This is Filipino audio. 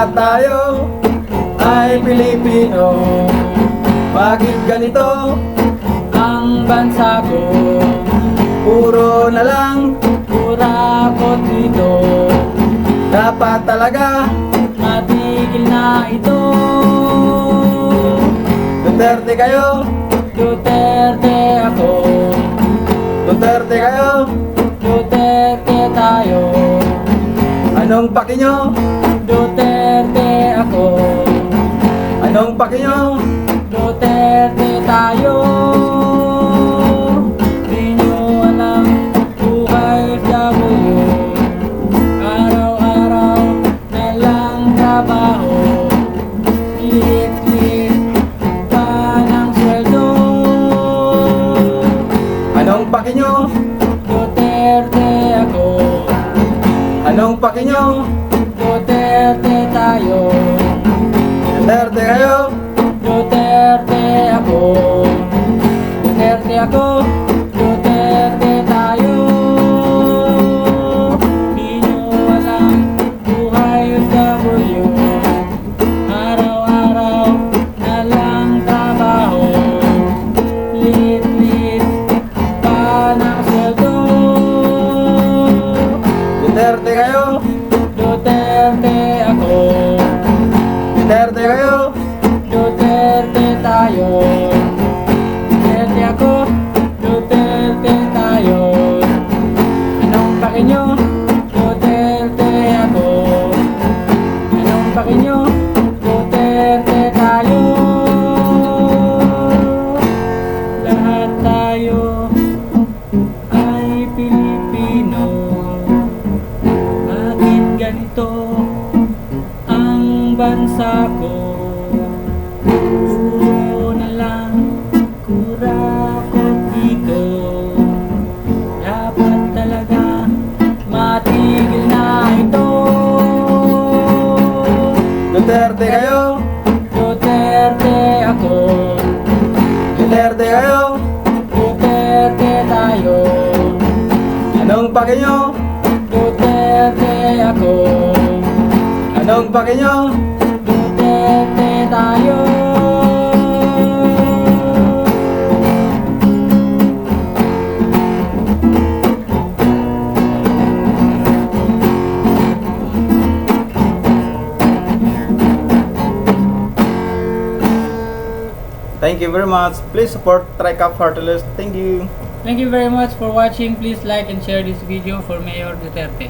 Lahat tayo ay Pilipino. Bakit ganito Ang bansa ko, puro na lang? kurakot dito. Dapat talaga Matigil na ito. Duterte kayo, Duterte ako, Duterte kayo. Duterte tayo. Anong paki nyo? Duterte ako, Anong paki nyo? Duterte tayo. Di nyo alam, buhay FW. Araw-araw na lang trabaho. Lit-lit pa ng sweldo. Anong paki nyo? Duterte ako, Anong paki nyo? Duterte tayo. Duterte kayo, Duterte ako, Duterte ako, Duterte tayo. Di nyo alam, buhay FW. Araw-araw na lang trabaho. Lit-lit pa ng sweldo. Duterte kayo, Duterte ako, Duterte kayo. Duterte tayo. Duterte ako, Duterte tayo. Anong paki nyo? Duterte ako. Anong paki nyo? Duterte tayo. Lahat tayo ay Pilipino. Bakit ganito ang bansa ko? Puro na lang kurakot dito. Dapat talaga matigil na ito. Duterte kayo, Duterte ako, Duterte kayo. Duterte tayo. Anong paki nyo? Duterte ako, Anong paki nyo? Duterte tayo. Thank you very much. Please support TriCap Heartless. Thank you. Thank you very much for watching. Please like and share this video for Mayor Duterte.